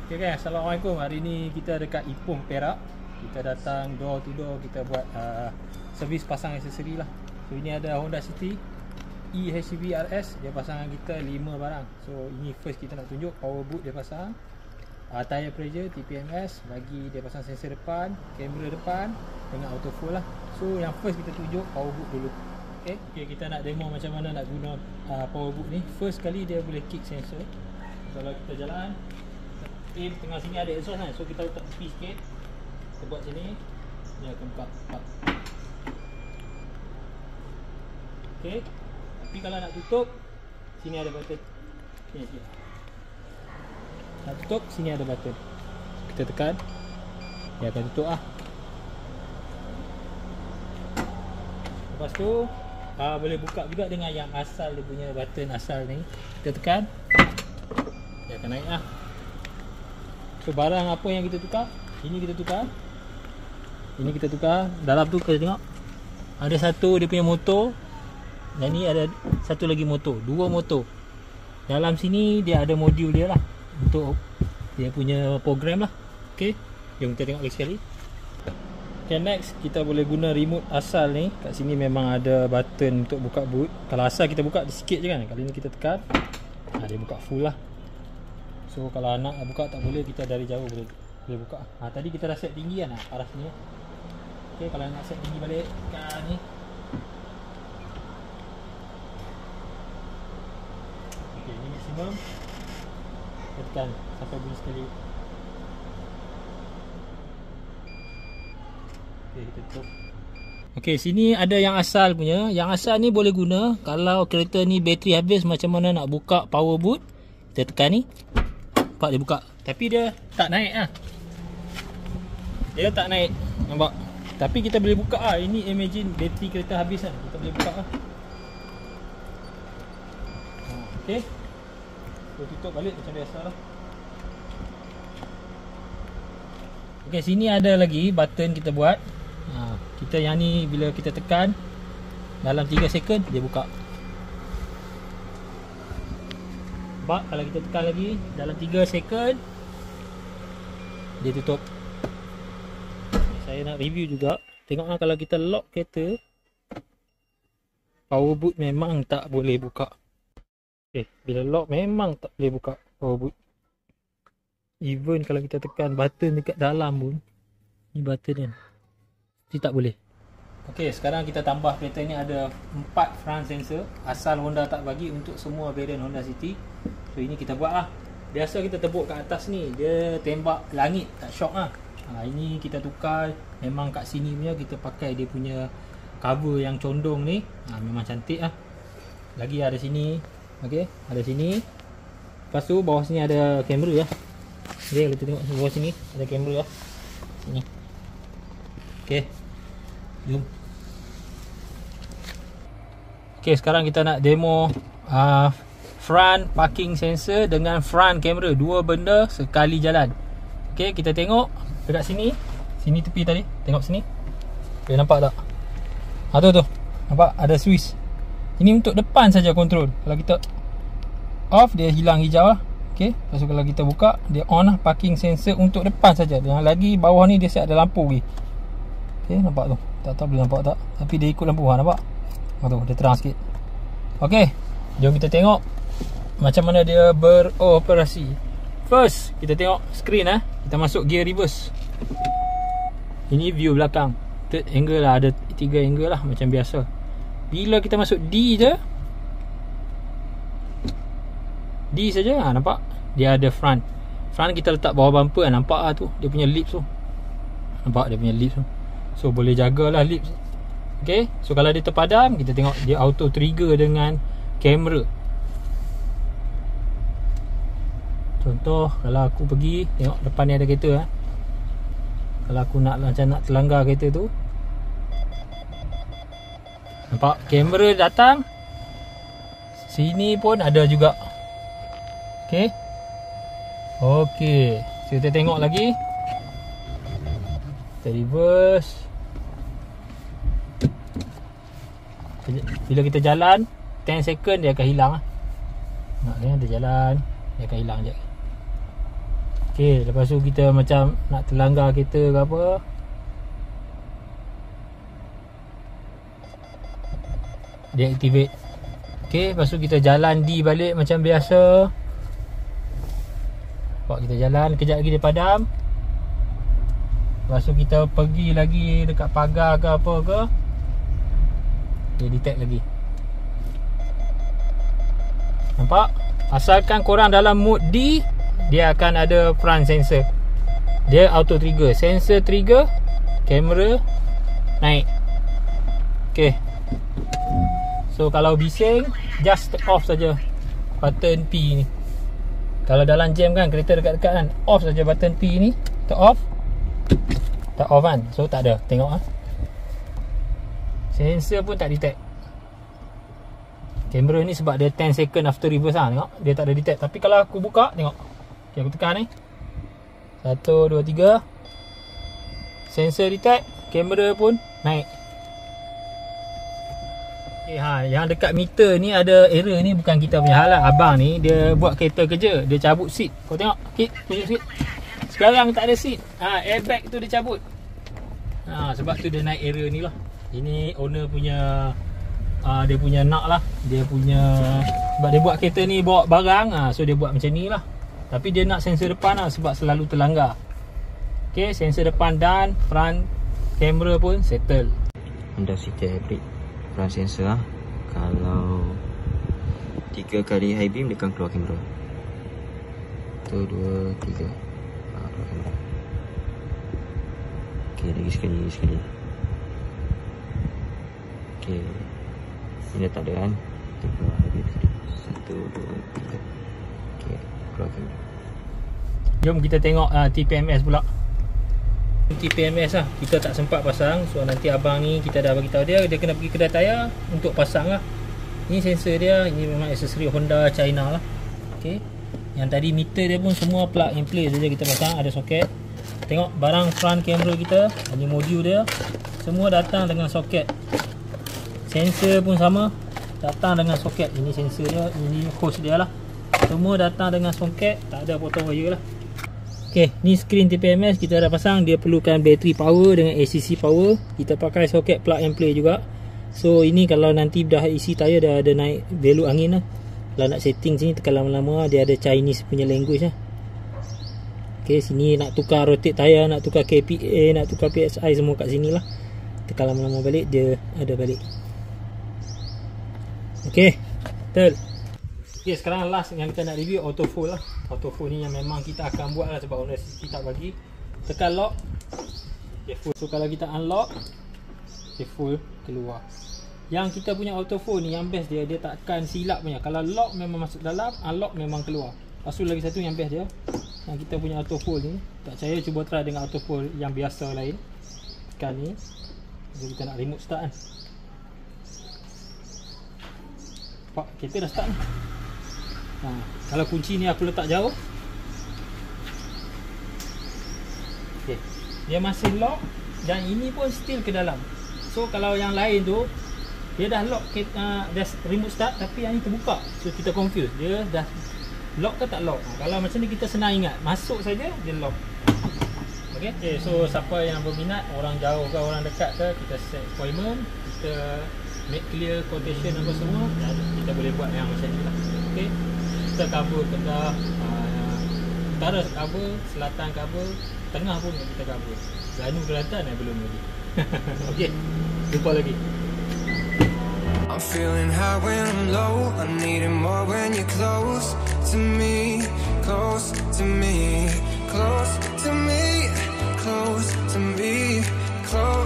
Okay guys, Assalamualaikum. Hari ni kita dekat Ipoh, Perak. Kita datang door to door, kita buat servis pasang aksesori lah. So ini ada Honda City eHCV RS. Dia pasangan kita 5 barang. So ini first kita nak tunjuk power boot dia pasang, tire pressure, TPMS, lagi dia pasang sensor depan, kamera depan dengan auto full lah. So yang first kita tunjuk power boot dulu. Okay, kita nak demo macam mana nak guna power boot ni. First kali dia boleh kick sensor. Kalau kita jalan, tengah sini ada exhaust kan, so kita letak tepi sikit, kita buat sini, dia akan buka. Okay, tapi kalau nak tutup, sini ada button. Sini sikit. Nak tutup, sini ada button. Kita tekan, dia akan tutup lah. Lepas tu boleh buka juga dengan yang asal, dia punya button asal ni. Kita tekan, dia akan naik lah. So barang apa yang kita tukar, ini kita tukar, ini kita tukar. Dalam tu kita tengok ada satu dia punya motor, dan ni ada satu lagi motor, dua motor. Dalam sini dia ada modul dia lah untuk dia punya program lah. Okay, jom kita tengok lagi sekali. Okay, next kita boleh guna remote asal ni. Kat sini memang ada button untuk buka boot. Kalau asal kita buka sikit je kan, kali ni kita tekan, dia buka full lah. So kalau nak buka tak boleh, kita dari jauh boleh buka. Tadi kita dah set tinggi kan, arah sini. Okay, kalau nak set tinggi balik kan ni. Okay, ni maksimum. Tekan sampai bunyi sekali. Okay, kita tutup. Okay, sini ada yang asal punya. Yang asal ni boleh guna kalau kereta ni bateri habis, macam mana nak buka power boot. Kita tekan ni, nampak dia buka, tapi dia tak naik lah. Dia tak naik, nampak. Tapi kita boleh buka lah. Ini imagine bateri kereta habis kan, kita boleh buka lah. Okay, so tutup balik macam biasa lah. Okay, sini ada lagi button kita buat. Kita yang ni bila kita tekan, dalam 3 second dia buka. Nampak, kalau kita tekan lagi dalam 3 second dia tutup. Saya nak review juga. Tengoklah kalau kita lock kereta, power boot memang tak boleh buka. Okay, bila lock memang tak boleh buka power boot. Even kalau kita tekan button dekat dalam pun, ni button kan, dia tak boleh. Ok, sekarang kita tambah kereta ni ada 4 front sensor. Asal Honda tak bagi untuk semua variant Honda City. So ini kita buat lah. Biasa kita tepuk kat atas ni, dia tembak langit, tak shock lah. Ini kita tukar. Memang kat sini punya kita pakai dia punya cover yang condong ni. Memang cantik lah. Lagi ada sini. Ok, ada sini. Lepas tu bawah sini ada kamera lah. Ok, kita tengok bawah sini ada kamera lah. Sini. Ok, jom. Ok, sekarang kita nak demo front parking sensor dengan front camera. Dua benda sekali jalan. Ok, kita tengok dekat sini. Sini tepi tadi, tengok sini. Ok, nampak tak? Tu nampak ada switch. Ini untuk depan saja kontrol. Kalau kita off, dia hilang hijau lah. Ok, lepas tu kalau kita buka, dia on lah. Parking sensor untuk depan saja. Yang lagi bawah ni dia siap ada lampu lagi. Ok, nampak tu? Tak tahu boleh nampak tak, tapi dia ikut lampu. Nampak? Tu, dia terang sikit. Ok, jom kita tengok macam mana dia beroperasi. First, kita tengok screen. Kita masuk gear reverse. Ini view belakang. Third angle lah, ada 3 angle lah macam biasa. Bila kita masuk D je, D saja, nampak? Dia ada front. Front kita letak bawah bumper, nampak lah tu, dia punya lips tu. Nampak dia punya lips tu. So boleh jagalah lips. Okay, so kalau dia terpadam, kita tengok dia auto trigger dengan kamera. Contoh, kalau aku pergi, tengok depan ni ada kereta. Kalau aku nak macam nak terlanggar kereta tu, nampak kamera datang. Sini pun ada juga. Okay. Okay, so kita tengok lagi. Kita reverse. Bila kita jalan 10 second dia akan hilang. Nak dia jalan, dia akan hilang je. Okay, lepas tu kita macam nak terlanggar kereta ke apa, deactivate. Okay, lepas tu kita jalan D balik macam biasa. Bawa kita jalan, kejap lagi dia padam. Lepas tu kita pergi lagi dekat pagar ke apa ke, dia detect lagi. Nampak? Asalkan korang dalam mode D, dia akan ada front sensor. Dia auto trigger. Sensor trigger, kamera naik. Okay. So kalau bising, just off saja button P ni. Kalau dalam jam kan, kereta dekat-dekat kan, off saja button P ni. Tak off, tak off kan. So tak ada. Tengok sensor pun tak detect. Kamera ni sebab dia 10 second after reverse lah. Tengok, dia tak ada detect. Tapi kalau aku buka, tengok. Okay, aku tekan ni 1, 2, 3. Sensor detect, kamera pun naik. Okay, yang dekat meter ni ada error ni, bukan kita punya hal lah. Abang ni dia buat kereta kerja, dia cabut seat. Kau tengok, okay, tunjuk seat. Sekarang tak ada seat. Airbag tu dia cabut. Sebab tu dia naik error ni lah. Ini owner punya dia punya nak lah. Dia punya, sebab dia buat kereta ni bawa barang, so dia buat macam ni lah. Tapi dia nak sensor depan lah, sebab selalu terlanggar. Okay, sensor depan dan front kamera pun settle. Anda City Hybrid front sensor lah. Kalau 3 kali high beam, dia akan keluar kamera. 1, 2, 3. Keluar kamera. Okay, lagi sekali. Okay, ini tak ada kan. Kita keluar high beam sekali. 1, 2, 3. Okay, keluar kamera. Jom kita tengok TPMS pula. TPMS lah, kita tak sempat pasang. So nanti abang ni kita dah bagi tahu dia kena pergi kedai tayar untuk pasang lah. Ini sensor dia, ini memang aksesori Honda China lah. Okay, yang tadi meter dia pun semua plug and play saja kita pasang, ada soket. Tengok barang front kamera kita, ini modul dia, semua datang dengan soket. Sensor pun sama, datang dengan soket. Ini sensor dia, ini hose dia lah. Semua datang dengan soket, tak ada potong wire lah. Okay, ni screen TPMS kita dah pasang. Dia perlukan battery power dengan ACC power. Kita pakai soket plug and play juga. So ini kalau nanti dah isi tayar, dah ada naik value angin lah. Kalau nak setting sini, tekan lama-lama, dia ada Chinese punya language lah. Okay, sini nak tukar rotate tayar, nak tukar KPA, nak tukar PSI, semua kat sini lah. Tekan lama-lama balik, dia ada balik. Okay, betul. Okay, sekarang last yang kita nak review auto fold lah. Auto fold ni yang memang kita akan buat lah, sebab owner kita tak bagi. Tekan lock, dia fold. So kalau kita unlock, dia fold keluar. Yang kita punya auto fold ni, yang best dia takkan silap punya. Kalau lock memang masuk dalam, unlock memang keluar. Lepas tu lagi satu yang best dia, yang kita punya auto fold ni, tak percaya cuba try dengan auto fold yang biasa lain. Tekan ni, so kita nak remote start kan. Nampak, kereta dah start ni. Kalau kunci ni aku letak jauh, okay, dia masih lock dan ini pun still ke dalam. So kalau yang lain tu dia dah lock, dah remote start, tapi yang ni terbuka. So kita confuse, dia dah lock ke tak lock. Kalau macam ni kita senang ingat, masuk saja dia lock. Okay, so siapa yang berminat, orang jauh ke orang dekat ke, kita set appointment, kita make clear quotation apa semua, dan kita boleh buat yang macam ni lah. Okay, kita cover Kedah, utara cover, selatan cover, tengah pun kita cover. Selanu Kelantan belum lagi. Okay, jumpa lagi. I'm feeling high when I'm low, I need it more when you're close to me, close to me, close to me, close to me, close